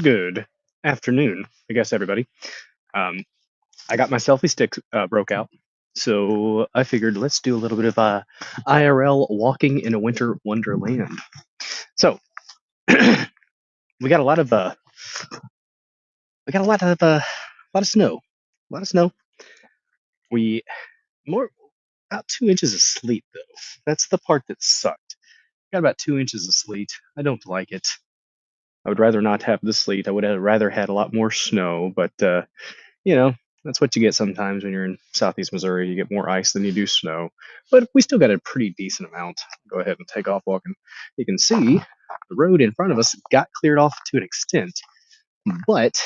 Good afternoon, I guess, everybody. Um, I got my selfie stick broke out, so I figured let's do a little bit of IRL walking in a winter wonderland. So we got a lot of we got a lot of snow, a lot of snow. We more about 2 inches of sleet though. That's the part that sucked. Got about 2 inches of sleet. I don't like it. I would rather not have the sleet. I would have rather had a lot more snow, but you know, that's what you get sometimes when you're in southeast Missouri. You get more ice than you do snow. But we still got a pretty decent amount. Go ahead and take off walking. You can see the road in front of us got cleared off to an extent, but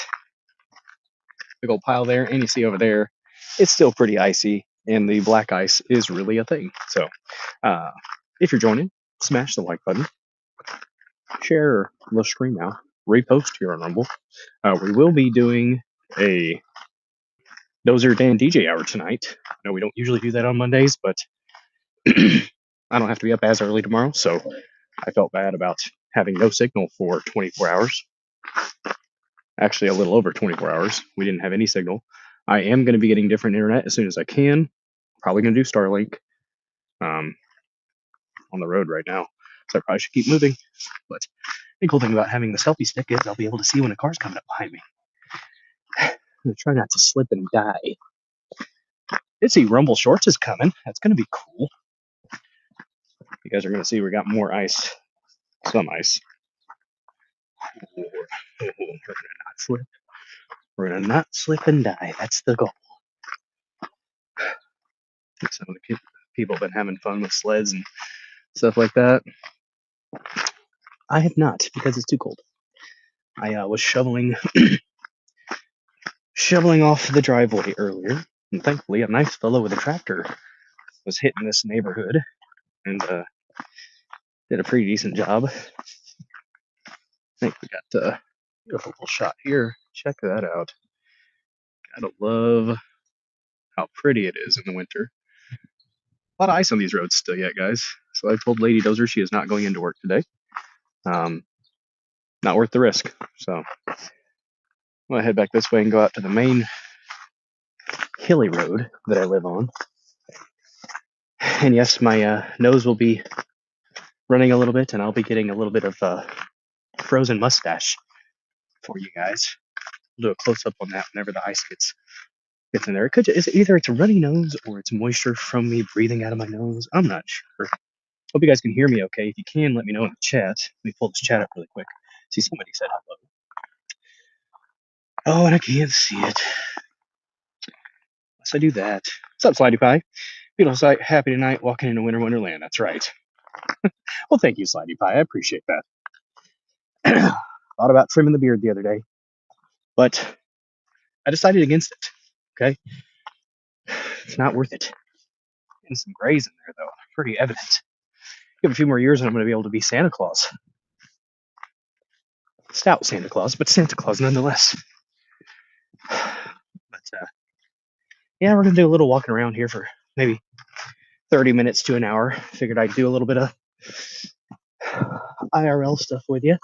big old pile there, and you see over there, it's still pretty icy, and the black ice is really a thing. So, uh, if you're joining, smash the like button, share the stream out, repost here on Rumble. We will be doing a Dozer Dan DJ hour tonight. I know we don't usually do that on Mondays, but I don't have to be up as early tomorrow, so I felt bad about having no signal for 24 hours. Actually, a little over 24 hours. We didn't have any signal. I am going to be getting different internet as soon as I can. Probably going to do Starlink. On the road right now, so I probably should keep moving. But the cool thing about having the selfie stick is I'll be able to see when a car's coming up behind me. I'm gonna try not to slip and die. Did see Rumble Shorts is coming. That's going to be cool. You guys are going to see we got more ice. Some ice. We're gonna not slip. We're gonna not slip and die. That's the goal. Some of the people have been having fun with sleds and stuff like that. I have not because it's too cold. I was shoveling off the driveway earlier, and thankfully a nice fellow with a tractor was hitting this neighborhood and did a pretty decent job. I think we got a beautiful little shot here. Check that out. Gotta love how pretty it is in the winter. A lot of ice on these roads still yet, guys. So I told Lady Dozer she is not going into work today. Not worth the risk. So I'm gonna head back this way and go out to the main hilly road that I live on. And yes, my nose will be running a little bit, and I'll be getting a little bit of frozen mustache for you guys. We'll do a close up on that whenever the ice gets in there. It could either it's a runny nose or it's moisture from me breathing out of my nose. I'm not sure. Hope you guys can hear me okay. If you can, let me know in the chat. Let me pull this chat up really quick. See, somebody said hello. Oh, and I can't see it. Unless I do that. What's up, Slidey Pie? Beautiful sight. Happy tonight. Walking into Winter Wonderland. That's right. Well, thank you, Slidey Pie. I appreciate that. Thought about trimming the beard the other day, but I decided against it. Okay, it's not worth it. And some grays in there, though, pretty evident. Give a few more years, and I'm going to be able to be Santa Claus. Stout Santa Claus, but Santa Claus nonetheless. But yeah, we're going to do a little walking around here for maybe 30 minutes to an hour. Figured I'd do a little bit of IRL stuff with you.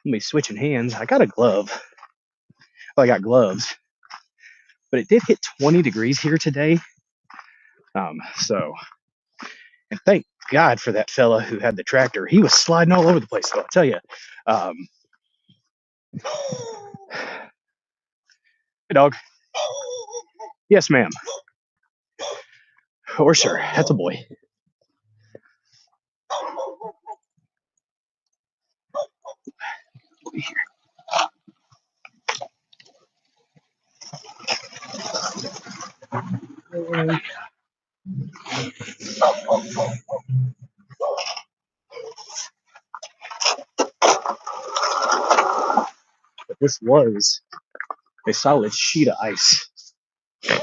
I'm be switching hands. I got a glove. Well, I got gloves, but it did hit 20 degrees here today. So, and thank God for that fella who had the tractor. He was sliding all over the place, though, I'll tell you. Hey, dog. Yes, ma'am. Or sir. That's a boy. Here. But this was a solid sheet of ice. It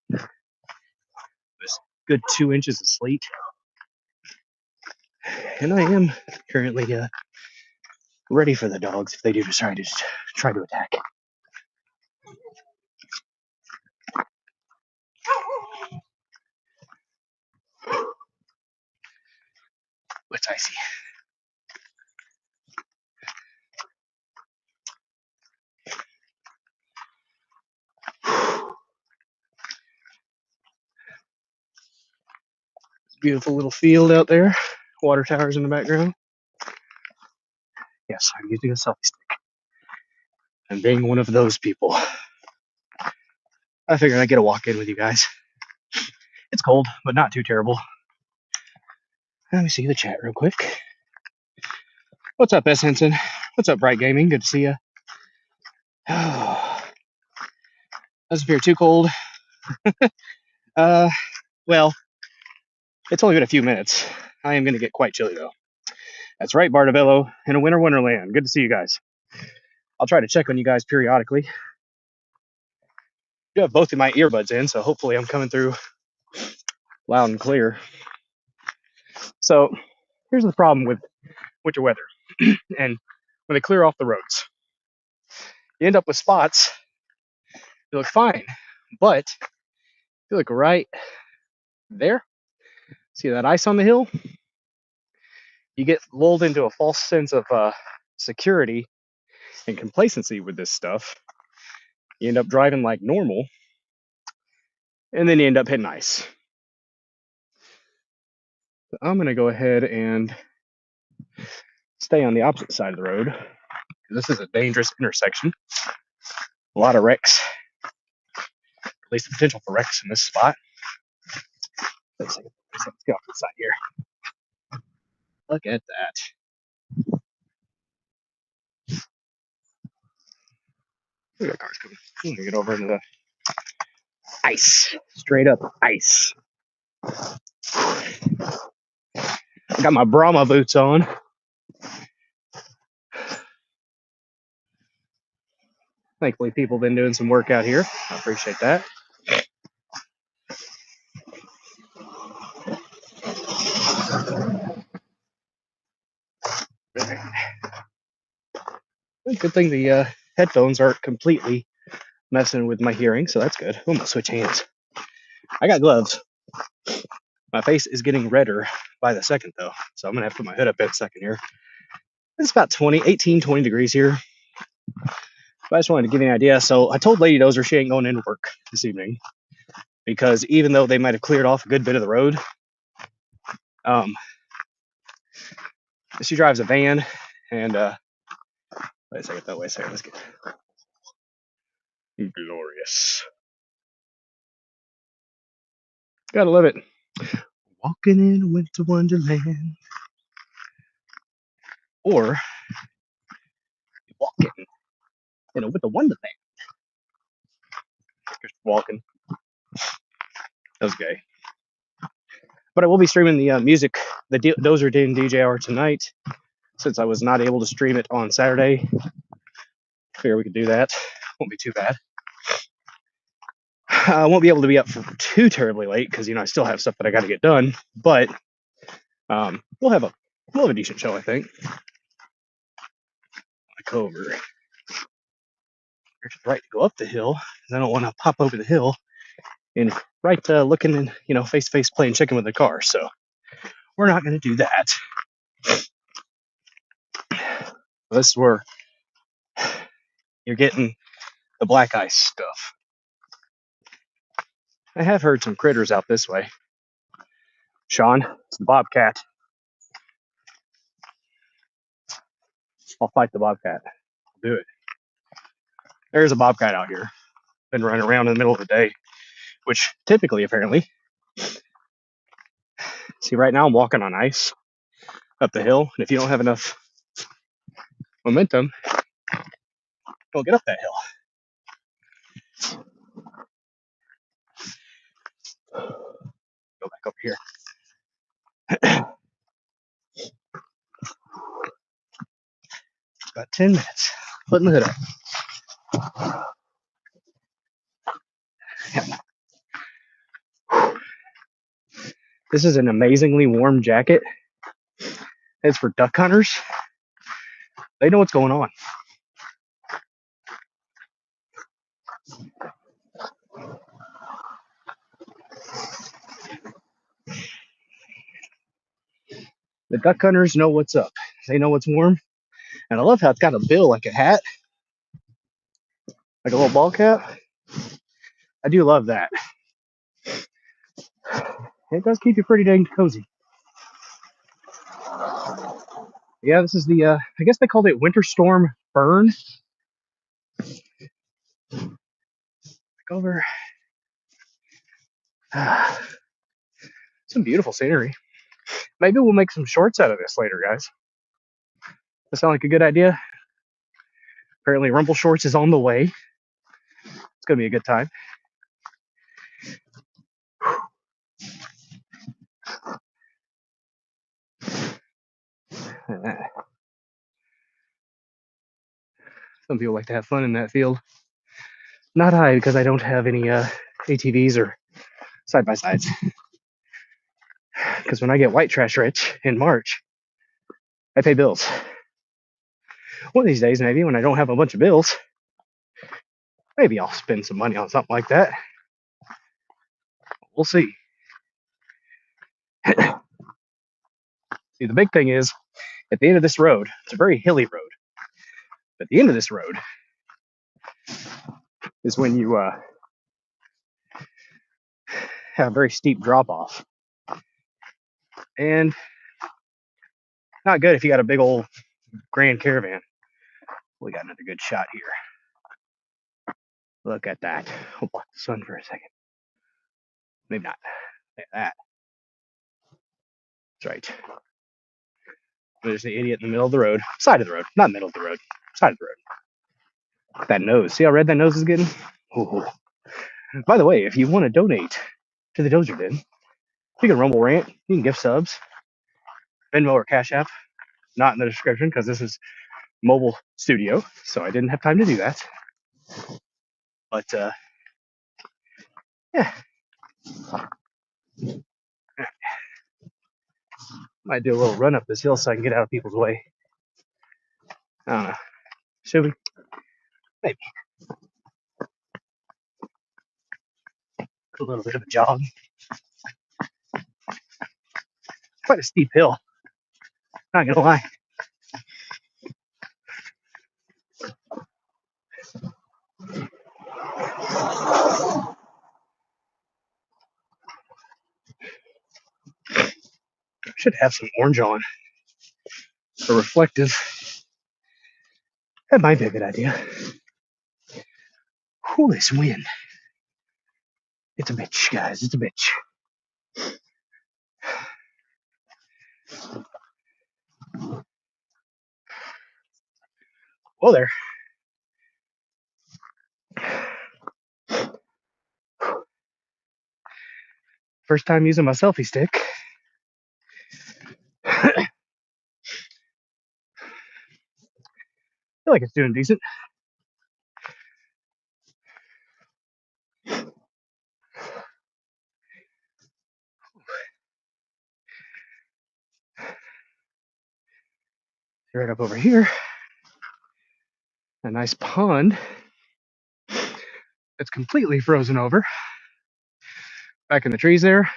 was good 2 inches of sleet. And I am currently ready for the dogs if they do decide to try to attack. It's icy. Beautiful little field out there. Water towers in the background. Yes, I'm using a selfie stick. I'm being one of those people. I figured I'd get a walk in with you guys. It's cold, but not too terrible. Let me see the chat real quick. What's up, S. Henson? What's up, Bright Gaming? Good to see you. Doesn't appear too cold. Well, it's only been a few minutes. I am going to get quite chilly, though. That's right, Bardavello, in a winter wonderland. Good to see you guys. I'll try to check on you guys periodically. I do have both of my earbuds in, so hopefully I'm coming through loud and clear. So here's the problem with winter weather. And when they clear off the roads, you end up with spots that look fine. But if you look right there, see that ice on the hill? You get lulled into a false sense of security and complacency with this stuff. You end up driving like normal, and then you end up hitting ice. So I'm going to go ahead and stay on the opposite side of the road. This is a dangerous intersection. A lot of wrecks, at least the potential for wrecks in this spot. Let's get off the side here. Look at that. We got cars coming. I'm gonna get over into the ice. Straight up ice. I got my Brahma boots on. Thankfully, people have been doing some work out here. I appreciate that. Good thing the headphones aren't completely messing with my hearing, so that's good. I'm gonna switch hands. I got gloves. My face is getting redder by the second, though, so I'm gonna have to put my hood up in a second here. It's about 18, 20 degrees here. But I just wanted to give you an idea. So I told Lady Dozer she ain't going into work this evening because even though they might have cleared off a good bit of the road, she drives a van and wait a second. Let's get glorious. Gotta love it. Walking in a winter wonderland, or walking in a winter wonderland. Just walking. That was gay. But I will be streaming the music, the Dozer Den DJ hour tonight, since I was not able to stream it on Saturday. Figure we could do that. Won't be too bad. I won't be able to be up for too terribly late because I still have stuff that I got to get done. But we'll have a decent show, I think. Like over. There's right to go up the hill because I don't want to pop over the hill and looking and face to face playing chicken with the car. So we're not going to do that. This is where you're getting the black ice stuff. I have heard some critters out this way. Sean, it's the bobcat. I'll fight the bobcat. I'll do it. There's a bobcat out here. Been running around in the middle of the day, which typically, apparently. See, right now I'm walking on ice up the hill, and if you don't have enough momentum, you'll get up that hill. Go back over here. About 10 minutes. Putting the hood up. This is an amazingly warm jacket. It's for duck hunters. They know what's going on. The duck hunters know what's up. They know what's warm. And I love how it's got a bill like a hat. Like a little ball cap. I do love that. It does keep you pretty dang cozy. Yeah, this is the, I guess they called it Winter Storm Burn. Back over. Some beautiful scenery. Maybe we'll make some shorts out of this later, guys. That sound like a good idea? Apparently, Rumble Shorts is on the way. It's gonna be a good time. Some people like to have fun in that field. Not I, because I don't have any ATVs or side by sides. Because when I get white trash rich in March, I pay bills. One of these days, maybe when I don't have a bunch of bills, maybe I'll spend some money on something like that. We'll see. See, the big thing is, at the end of this road, it's a very hilly road. At the end of this road is when you have a very steep drop off. And not good if you got a big old Grand Caravan. We got another good shot here. Look at that. We'll block the sun for a second. Maybe not. Look at that. That's right. There's the idiot in the middle of the road. Side of the road. Not middle of the road. Side of the road. Look at that nose. See how red that nose is getting? Ooh. By the way, if you want to donate to the Dozer Den, you can Rumble Rant. You can gift subs. Venmo or Cash App. Not in the description because this is mobile studio, so I didn't have time to do that. But yeah, might do a little run up this hill so I can get out of people's way. I don't know. Should we? Maybe. A little bit of a jog. Quite a steep hill. Not gonna lie. I should have some orange on. Or reflective. That might be a good idea. Ooh, this wind. It's a bitch, guys. It's a bitch. Whoa there. First time using my selfie stick. I feel like it's doing decent. Right up over here. A nice pond. It's completely frozen over. Back in the trees there.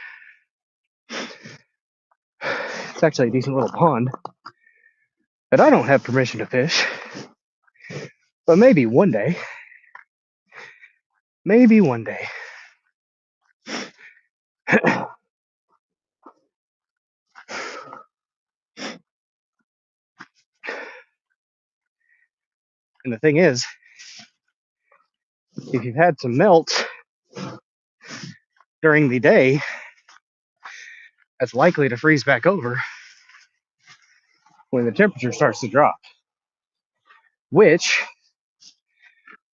It's actually a decent little pond that I don't have permission to fish. But maybe one day. Maybe one day. And the thing is, if you've had some melt during the day, that's likely to freeze back over when the temperature starts to drop. Which,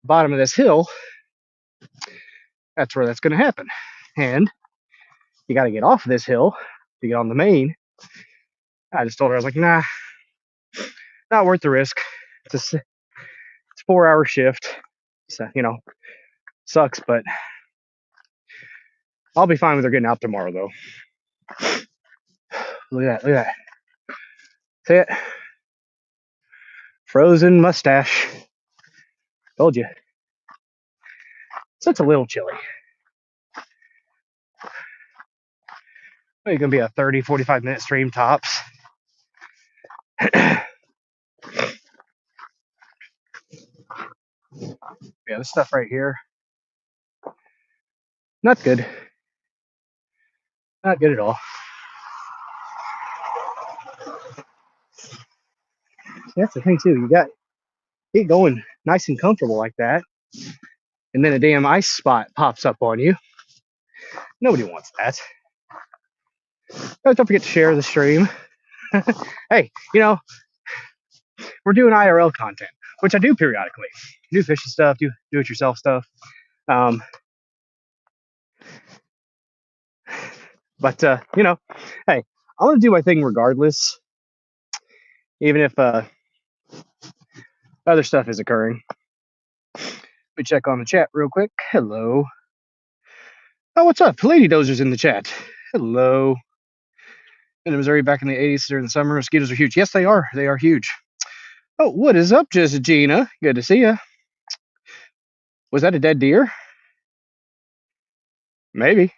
bottom of this hill, that's where that's going to happen. And you got to get off of this hill to get on the main. I just told her, I was like, nah, not worth the risk. It's a 4-hour shift. So, you know, sucks, but I'll be fine with her getting out tomorrow, though. Look at that. Look at that. See it? Frozen mustache. Told you. So it's a little chilly. It's going to be a 30, 45-minute stream tops. Yeah, this stuff right here, not good. Not good at all. That's the thing too. You got it going nice and comfortable like that, and then a damn ice spot pops up on you. Nobody wants that. Oh, don't forget to share the stream. Hey, we're doing IRL content, which I do periodically. Do fishing stuff, do it yourself stuff. Um, but hey, I want to do my thing regardless, even if other stuff is occurring. Let me check on the chat real quick. Hello. Oh, what's up? Lady Dozer's in the chat. Hello. In Missouri back in the 80s during the summer, mosquitoes are huge. Yes, they are. They are huge. Oh, what is up, Gina? Good to see you. Was that a dead deer? Maybe.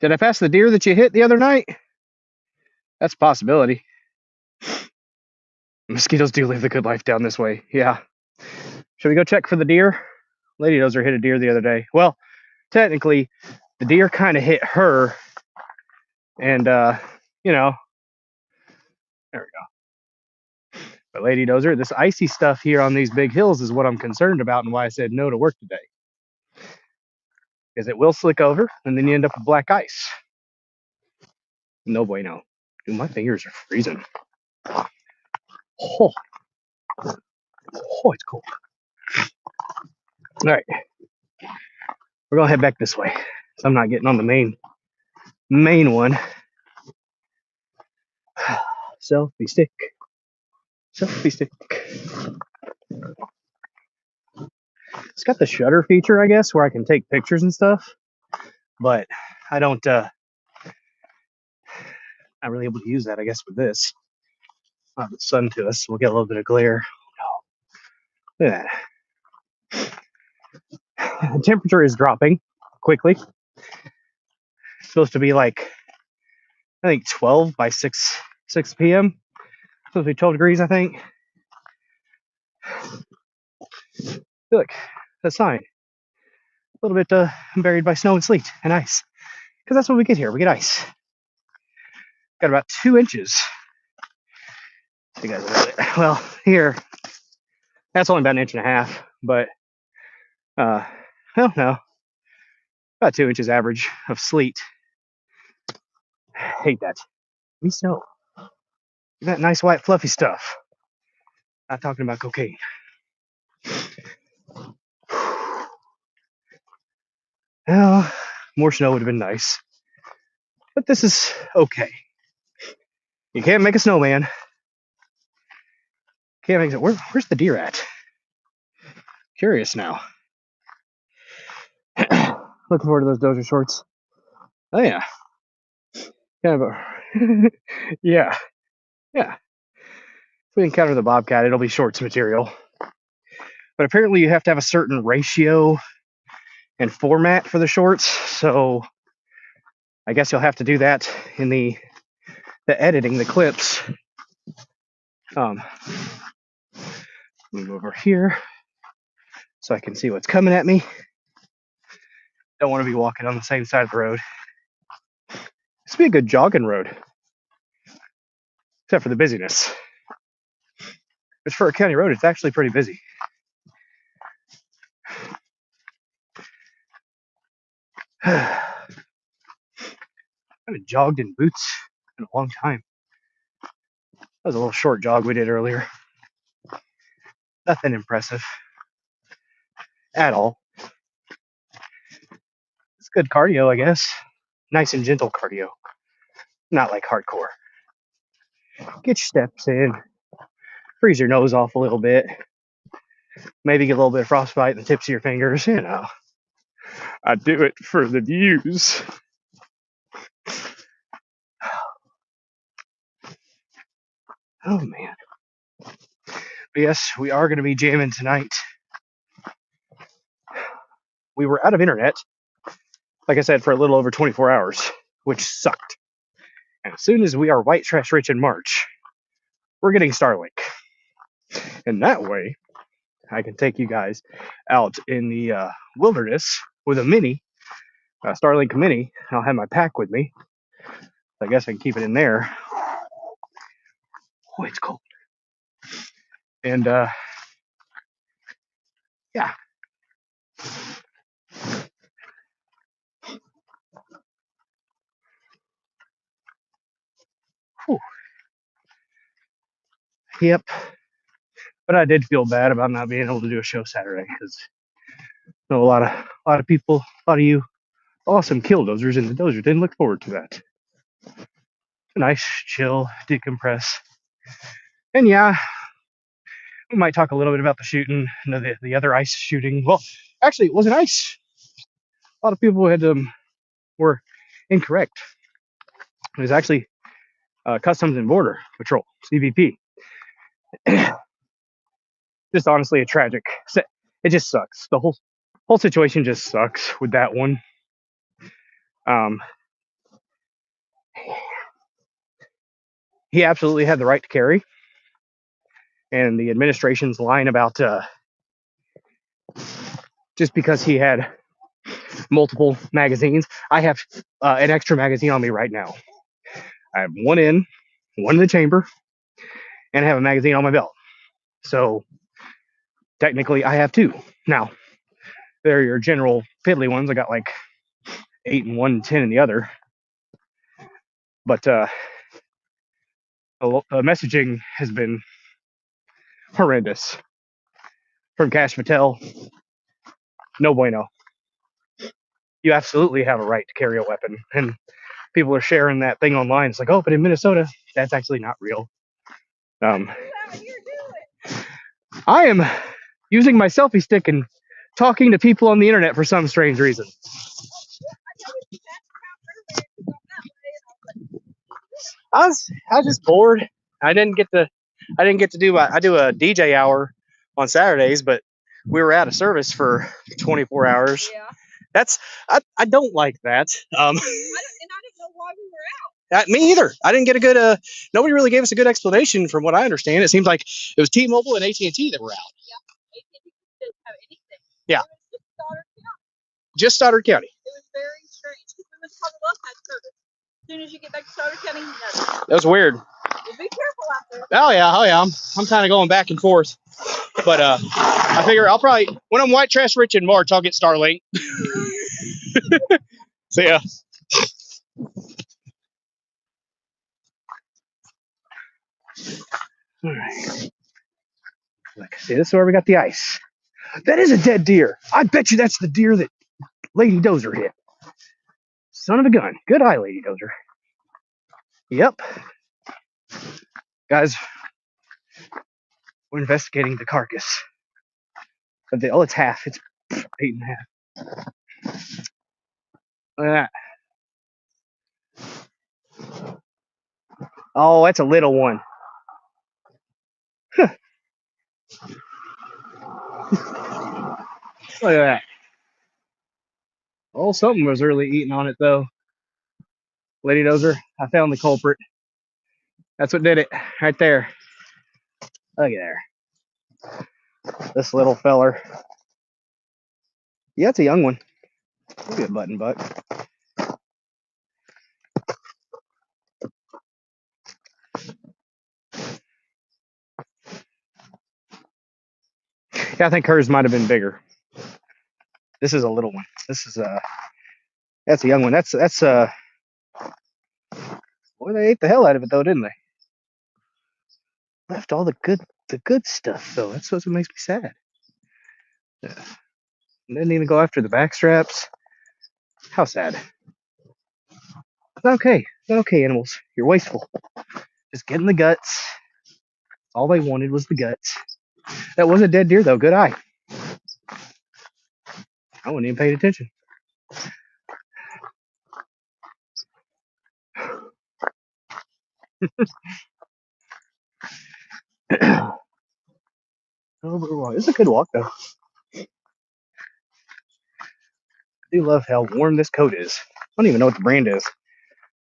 Did I pass the deer that you hit the other night? That's a possibility. Mosquitoes do live the good life down this way. Yeah. Should we go check for the deer? Lady Dozer hit a deer the other day. Well, technically, the deer kind of hit her. And, there we go. But Lady Dozer, this icy stuff here on these big hills is what I'm concerned about and why I said no to work today. Because it will slick over, and then you end up with black ice. No bueno. Dude, my fingers are freezing. Oh, it's cold. All right. We're going to head back this way. So I'm not getting on the main one. Selfie stick. Selfie stick. It's got the shutter feature, I guess, where I can take pictures and stuff. But I don't, not really able to use that, I guess, with this. I'll have the sun to us. We'll get a little bit of glare. Look at that. The temperature is dropping quickly. It's supposed to be like, I think 12 by 6 p.m. It's supposed to be 12 degrees, I think. Look, the sign. A little bit buried by snow and sleet and ice. Because that's what we get here. We get ice. Got about 2 inches. You guys know it. Well, here, that's only about 1.5 inches. But, well, no. About 2 inches average of sleet. Hate that. We snow. That nice white fluffy stuff. Not talking about cocaine. Well, more snow would have been nice. But this is okay. You can't make a snowman. Can't make it. Where's the deer at? Curious now. Looking forward to those Dozer shorts. Oh yeah. Kind of a yeah. If we encounter the bobcat, it'll be shorts material. But apparently you have to have a certain ratio and format for the shorts, so I guess you'll have to do that in the editing, the clips. Move over here so I can see what's coming at me. Don't want to be walking on the same side of the road. This would be a good jogging road, except for the busyness. But for a county road, it's actually pretty busy. I haven't jogged in boots in a long time. That was a little short jog we did earlier. Nothing impressive at all. It's good cardio, I guess. Nice and gentle cardio. Not like hardcore. Get your steps in. Freeze your nose off a little bit. Maybe get a little bit of frostbite in the tips of your fingers. I do it for the views. Oh, man. But yes, we are going to be jamming tonight. We were out of internet, like I said, for a little over 24 hours, which sucked. And as soon as we are white trash rich in March, we're getting Starlink. And that way, I can take you guys out in the wilderness with a mini Starlink Mini. I'll have my pack with me. I guess I can keep it in there. Oh, it's cold. And yeah. Whew. Yep. But I did feel bad about not being able to do a show Saturday because a lot of people, a lot of you awesome killdozers in the dozer didn't look forward to that. Nice, chill, decompress. And yeah, we might talk a little bit about the shooting, the other ice shooting. Well, actually, it wasn't ice. A lot of people had were incorrect. It was actually Customs and Border Patrol, CBP. Just honestly a tragic. It just sucks. The whole situation just sucks with that one. He absolutely had the right to carry, and the administration's line about just because he had multiple magazines. I have an extra magazine on me right now. I have one in the chamber, and I have a magazine on my belt. So technically, I have two. Now, they're your general fiddly ones. I got like 8 in one, 10 in the other. But the messaging has been horrendous from Cash Patel. No bueno. You absolutely have a right to carry a weapon, and people are sharing that thing online. It's like, oh, but in Minnesota, that's actually not real. I am using my selfie stick and talking to people on the internet for some strange reason. I was just bored. I didn't get to do I do a DJ hour on Saturdays, but we were out of service for 24 hours. Yeah. I don't like that. And I didn't know why we were out. Me either. I didn't get a good. Nobody really gave us a good explanation, from what I understand. It seems like it was T-Mobile and AT&T that were out. Yeah, AT&T didn't have anything. Yeah. It was just Stoddard County. Just Stoddard County. It was very strange because we was talking about that service. As soon as you get back to Stoddard County, nothing. That was weird. Well, be careful out there. Oh yeah. I'm kind of going back and forth, but I figure I'll probably, when I'm white trash rich in March, I'll get Starlink. See ya. All right. Like, see, this is where we got the ice. That is a dead deer. I bet you that's the deer that Lady Dozer hit. Son of a gun. Good eye, Lady Dozer. Yep. Guys, we're investigating the carcass. Oh, it's half. It's 8.5. Look at that. Oh, that's a little one. Huh. Look at that. Oh, something was really eating on it, though. Lady Dozer, I found the culprit. That's what did it, right there. Look at there. This little feller. Yeah, it's a young one. Look at button butt. Yeah, I think hers might have been bigger. This is a little one. This is that's a young one. That's boy, they ate the hell out of it though, didn't they? Left all the good stuff though. That's what makes me sad. Yeah. Didn't even go after the back straps. How sad. It's not okay. It's not okay, animals. You're wasteful. Just getting the guts. All they wanted was the guts. That was a dead deer though. Good eye. I wasn't even paying attention. It's a good walk though. I do love how warm this coat is. I don't even know what the brand is.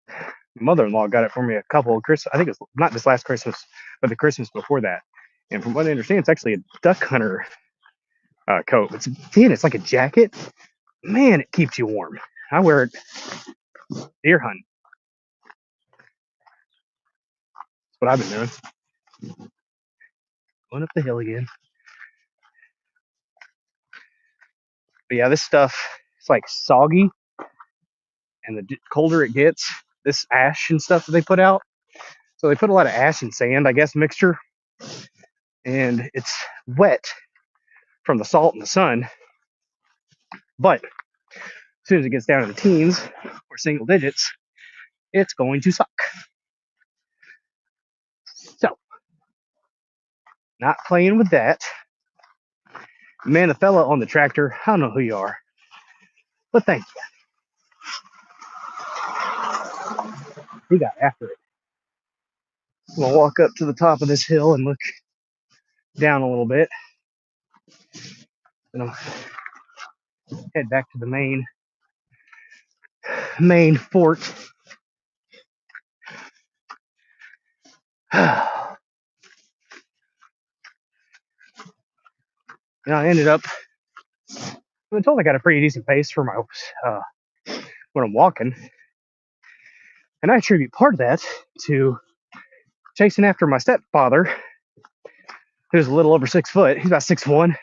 My mother-in-law got it for me a couple of Christmas. I think it's not this last Christmas, but the Christmas before that. And from what I understand, it's actually a duck hunter coat. It's like a jacket. Man, it keeps you warm. I wear it deer hunting. That's what I've been doing. Going up the hill again. But yeah, this stuff, it's like soggy, and the colder it gets, this ash and stuff that they put out. So they put a lot of ash and sand, I guess, mixture, and it's wet from the salt and the sun. But as soon as it gets down to the teens or single digits, it's going to suck. So, not playing with that. Man, the fella on the tractor, I don't know who you are, but thank you. He got after it. I'm gonna walk up to the top of this hill and look down a little bit, and I'll head back to the main fort. I ended up, I'm told I got a pretty decent pace for my when I'm walking, and I attribute part of that to chasing after my stepfather, who's a little over 6 foot. He's about 6'1".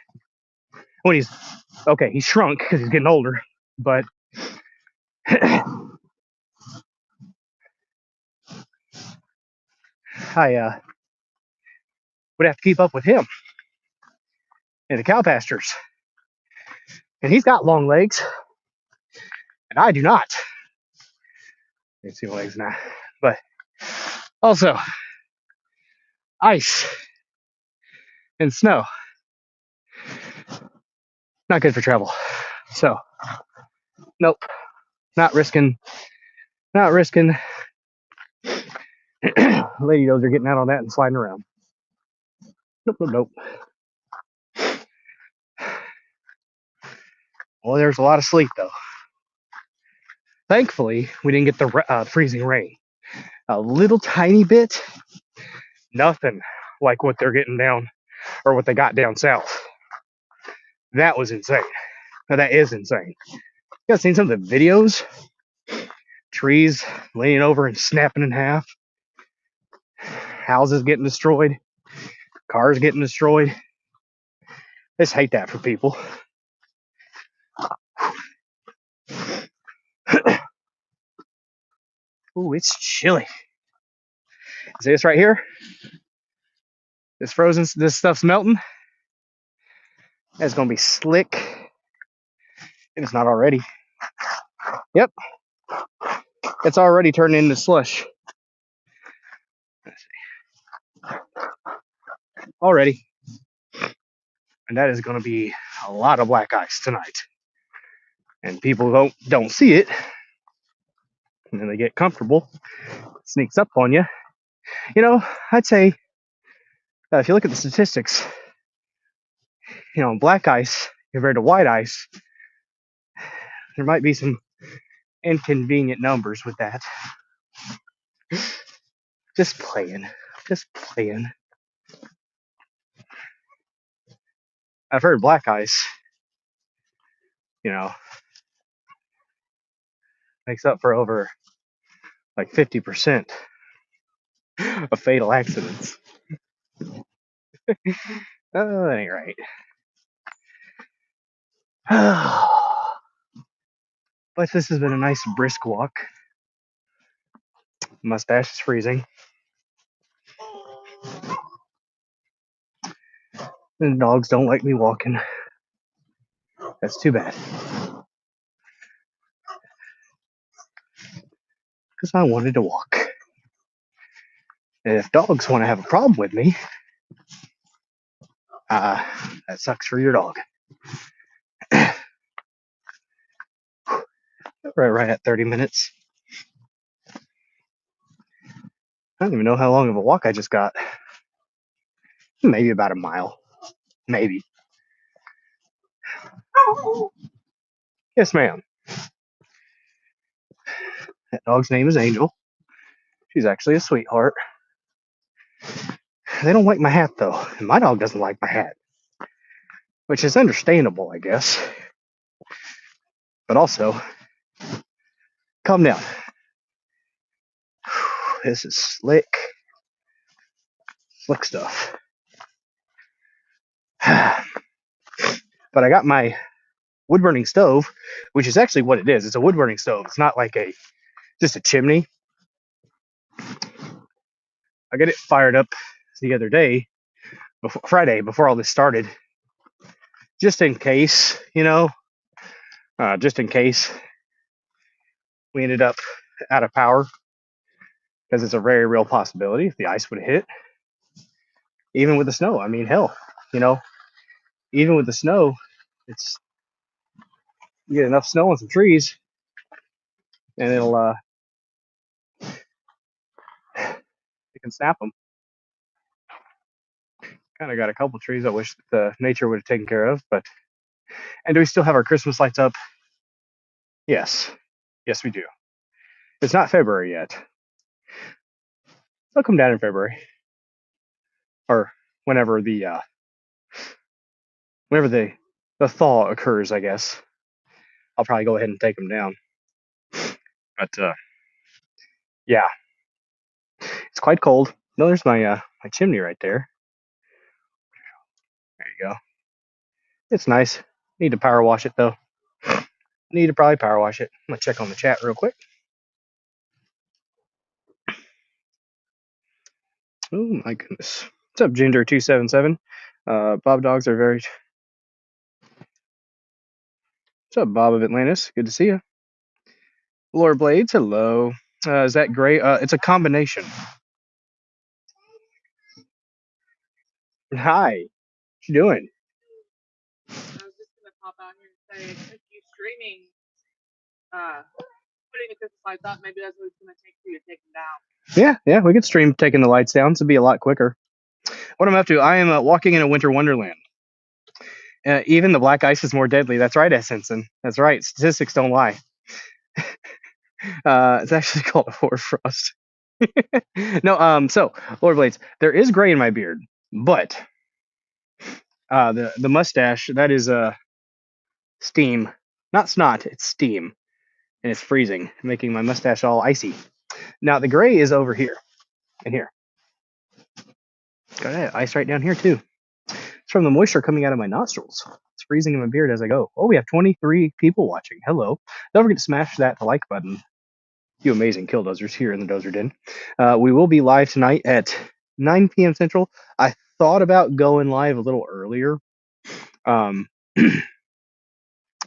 When he's okay, he's shrunk because he's getting older, but I would have to keep up with him in the cow pastures, and he's got long legs, and I do not. You can see my legs now, but also ice and snow, not good for travel. So, nope, not risking. Lady does are getting out on that and sliding around. Nope. Well, there's a lot of sleet though. Thankfully, we didn't get the freezing rain. A little tiny bit, nothing like what they're getting down or what they got down south. That was insane. Now, that is insane. You guys seen some of the videos? Trees leaning over and snapping in half. Houses getting destroyed. Cars getting destroyed. I just hate that for people. Ooh, it's chilly. See this right here? This frozen, this stuff's melting. It's gonna be slick. And it's not already. Yep. It's already turning into slush. Let's see. Already. And that is gonna be a lot of black ice tonight. And people don't see it. And then they get comfortable. It sneaks up on you. You know, I'd say if you look at the statistics, you know, black ice compared to white ice, there might be some inconvenient numbers with that. Just playing. I've heard black ice, you know, makes up for over like 50% of fatal accidents. Oh, that ain't right. But this has been a nice brisk walk. Mustache is freezing. And dogs don't like me walking. That's too bad. Because I wanted to walk. And if dogs want to have a problem with me, that sucks for your dog. Right at 30 minutes. I don't even know how long of a walk I just got. Maybe about a mile. Maybe. Yes, ma'am. That dog's name is Angel. She's actually a sweetheart. They don't like my hat, though. And my dog doesn't like my hat. Which is understandable, I guess. But also, Calm down. This is slick stuff. But I got my wood burning stove, which is actually what it is. It's a wood burning stove. It's not like just a chimney. I got it fired up the other day, Friday, before all this started, just in case, just in case we ended up out of power, because it's a very real possibility if the ice would have hit, even with the snow. I mean, hell, even with the snow, it's you get enough snow on some trees, and you can snap them. Kind of got a couple trees I wish the nature would have taken care of, but. And do we still have our Christmas lights up? Yes, we do. It's not February yet. They'll come down in February, or whenever the thaw occurs, I guess. I'll probably go ahead and take them down. But yeah, it's quite cold. No, there's my chimney right there. There you go. It's nice. Need to power wash it though. Need to probably power wash it. I'm gonna check on the chat real quick. Oh my goodness. What's up, Ginger277? Bob Dogs are very. What's up, Bob of Atlantis? Good to see you. Lore Blades, hello. Is that gray? It's a combination. Hi. What you doing? I was just gonna pop out here and say, if you streaming, putting it because I thought maybe that's what it's gonna take for you to take them down. Yeah, we could stream taking the lights down. It'd be a lot quicker. What I'm up to, I am walking in a winter wonderland. Even the black ice is more deadly. That's right, Essenson. That's right. Statistics don't lie. It's actually called a hoarfrost. No, so Lord Blades, there is gray in my beard, but the mustache, that is steam, not snot. It's steam, and it's freezing, making my mustache all icy. Now the gray is over here and here. Got ice right down here too. It's from the moisture coming out of my nostrils. It's freezing in my beard as I go. Oh, we have 23 people watching. Hello. Don't forget to smash that like button. You amazing killdozers here in the Dozer Den. We will be live tonight at 9 p.m. Central. I thought about going live a little earlier, but I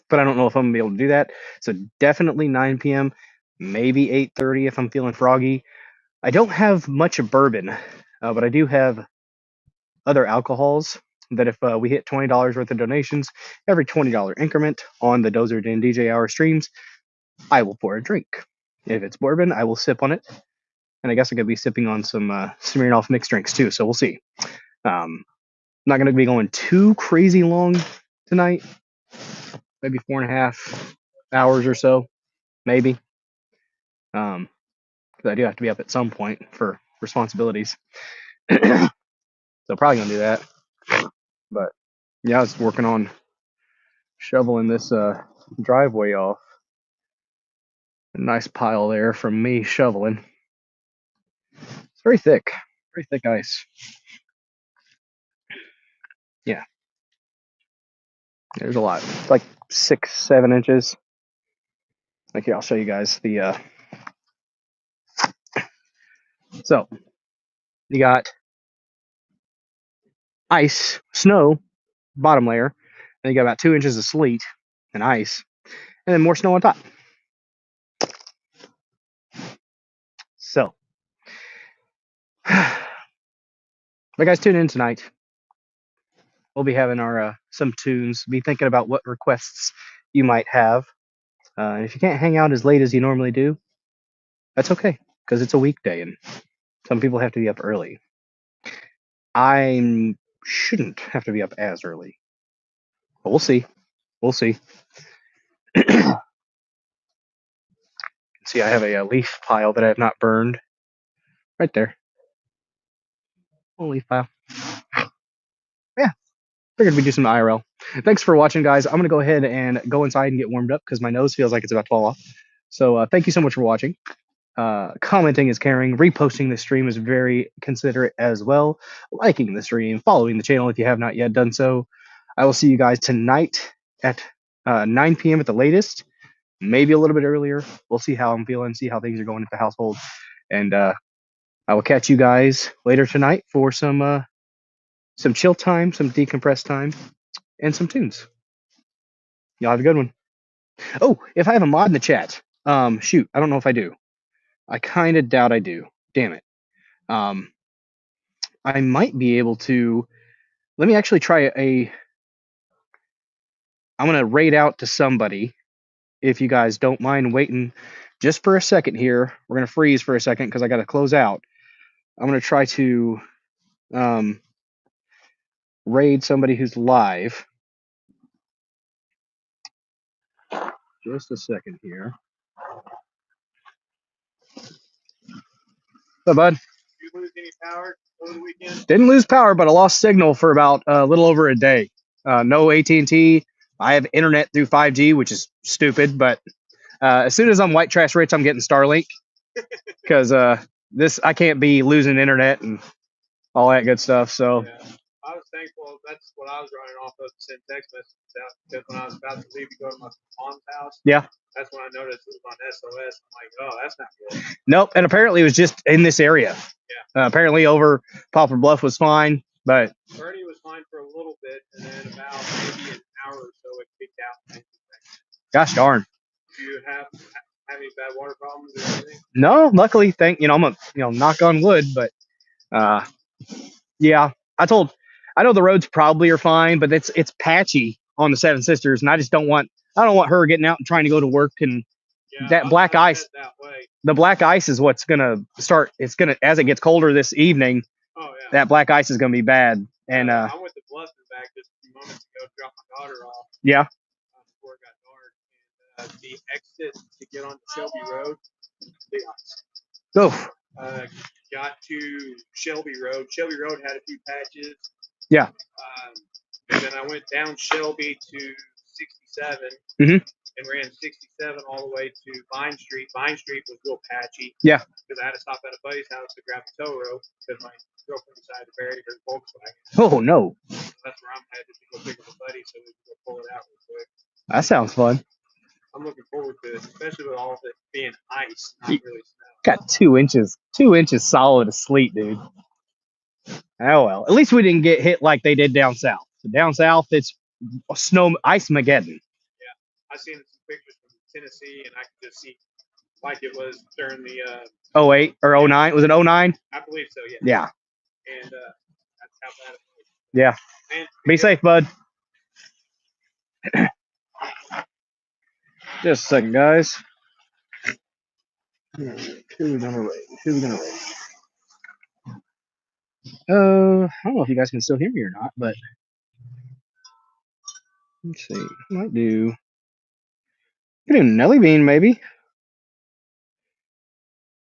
don't know if I'm going to be able to do that. So definitely 9 p.m., maybe 8:30 if I'm feeling froggy. I don't have much of bourbon, but I do have other alcohols that if we hit $20 worth of donations, every $20 increment on the Dozer Den DJ Hour streams, I will pour a drink. If it's bourbon, I will sip on it. And I guess I'm going to be sipping on some Smirnoff mixed drinks too, so we'll see. Not going to be going too crazy long tonight. Maybe 4.5 hours or so, maybe. Because I do have to be up at some point for responsibilities. So probably going to do that. But yeah, I was working on shoveling this driveway off. A nice pile there from me shoveling. It's very thick ice. Yeah. There's a lot. It's like 6-7 inches. Like here, I'll show you guys the so you got ice, snow, bottom layer, and you got about 2 inches of sleet and ice, and then more snow on top. So but guys, tune in tonight. We'll be having our some tunes, be thinking about what requests you might have. And if you can't hang out as late as you normally do, that's okay, because it's a weekday and some people have to be up early. I shouldn't have to be up as early, but we'll see. See, I have a leaf pile that I have not burned right there. A leaf pile. Yeah, figured we'd do some IRL. Thanks for watching, guys. I'm gonna go ahead and go inside and get warmed up because my nose feels like it's about to fall off. So thank you so much for watching. Commenting is caring. Reposting the stream is very considerate as well. Liking the stream, following the channel if you have not yet done so. I will see you guys tonight at 9 p.m. at the latest. Maybe a little bit earlier. We'll see how I'm feeling, see how things are going at the household. And I will catch you guys later tonight for some chill time, some decompress time, and some tunes. Y'all have a good one. Oh, if I have a mod in the chat, shoot, I don't know if I do. I kind of doubt I do. Damn it. I might be able to. Let me actually try I'm gonna raid out to somebody. If you guys don't mind waiting just for a second here, we're gonna freeze for a second because I gotta close out. I'm gonna try to raid somebody who's live. Just a second here. So, bud. Did you lose any power over the weekend? Didn't lose power, but I lost signal for about a little over a day. No AT&T. I have internet through 5G, which is stupid. But as soon as I'm white trash rich, I'm getting Starlink because this I can't be losing internet and all that good stuff. So Yeah. I was thankful. That's what I was running off of to send text messages out because when I was about to leave to go to my mom's house, yeah. that's when I noticed it was on SOS. I'm like, oh, that's not good. Nope. And apparently it was just in this area. Yeah. Apparently over Poplar Bluff was fine, but Birdie was fine for a little bit, and then about maybe an hour or so it kicked out. Gosh darn. Do you have any bad water problems or anything? No, luckily, I'm a knock on wood, but yeah, I know the roads probably are fine, but it's patchy on the Seven Sisters, and I don't want her getting out and trying to go to work and that black ice. That way. The black ice is what's gonna start. It's gonna as it gets colder this evening. Oh yeah. That black ice is gonna be bad. And I went to Bluffton back just a few moments ago, drop my daughter off. Yeah. Before it got dark, and the exit to get onto Shelby Road, big ice. Oh. Got to Shelby Road. Shelby Road had a few patches. Yeah. And then I went down Shelby to 67 and ran 67 all the way to Vine Street. Vine Street was real patchy. Yeah. Because I had to stop at a buddy's house to grab a tow rope because my girlfriend decided to bury her Volkswagen. Oh no. So that's where I'm headed to go pick up a buddy so we can go pull it out real quick. That sounds fun. I'm looking forward to it, especially with all of it being ice, not really snow. Got 2 inches solid of sleet, dude. Oh well. At least we didn't get hit like they did down south. So down south, it's snow ice mageddon. Yeah, I seen some pictures from Tennessee, and I could just see like it was during the 08 or 09. Was it 09? I believe so. Yeah. Yeah. And that's how bad it was. Yeah. And be safe, bud. Just a second, guys. Who are we gonna rate? I don't know if you guys can still hear me or not, but let's see. Might do. Could do Nelly Bean, maybe.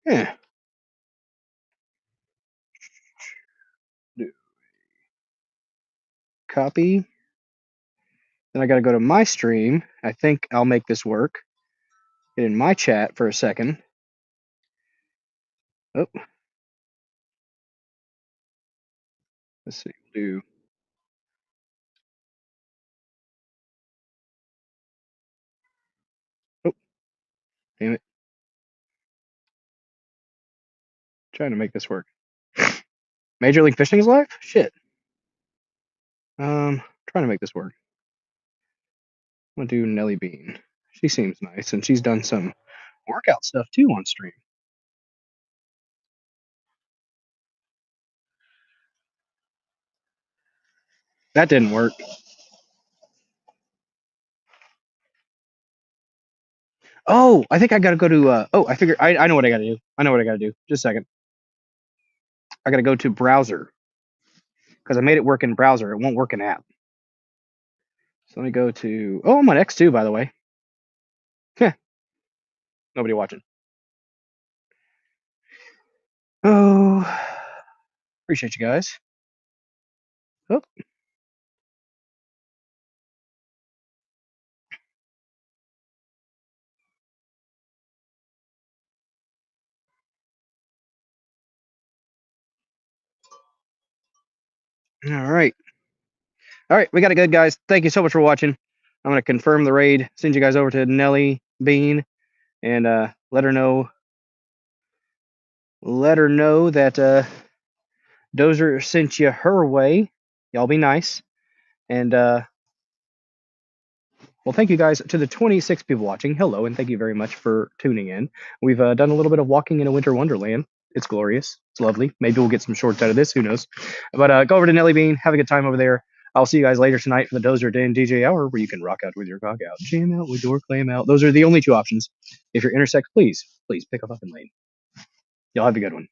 Yeah. Do copy. Then I got to go to my stream. I think I'll make this work. Get in my chat for a second. Oh. Let's see. Do. Oh. Damn it. Trying to make this work. Major League Fishing is live? Shit. Trying to make this work. I'm gonna do Nelly Bean. She seems nice, and she's done some workout stuff too on stream. That didn't work. Oh, I think I gotta go to. I figure I know what I gotta do. Just a second. I gotta go to browser because I made it work in browser. It won't work in app. So let me go to. Oh, I'm on X2, by the way. Heh. Nobody watching. Oh, appreciate you guys. Oh. All right. All right, we got it good, guys. Thank you so much for watching. I'm going to confirm the raid, send you guys over to Nelly Bean, and let her know that Dozer sent you her way. Y'all be nice. And well, thank you guys to the 26 people watching. Hello, and thank you very much for tuning in. We've done a little bit of walking in a winter wonderland. It's glorious. It's lovely. Maybe we'll get some shorts out of this. Who knows? But go over to Nelly Bean. Have a good time over there. I'll see you guys later tonight for the Dozer Den DJ Hour, where you can rock out with your cock out, jam out with your clam out. Those are the only two options. If you're intersex, please pick up and lane. Y'all have a good one.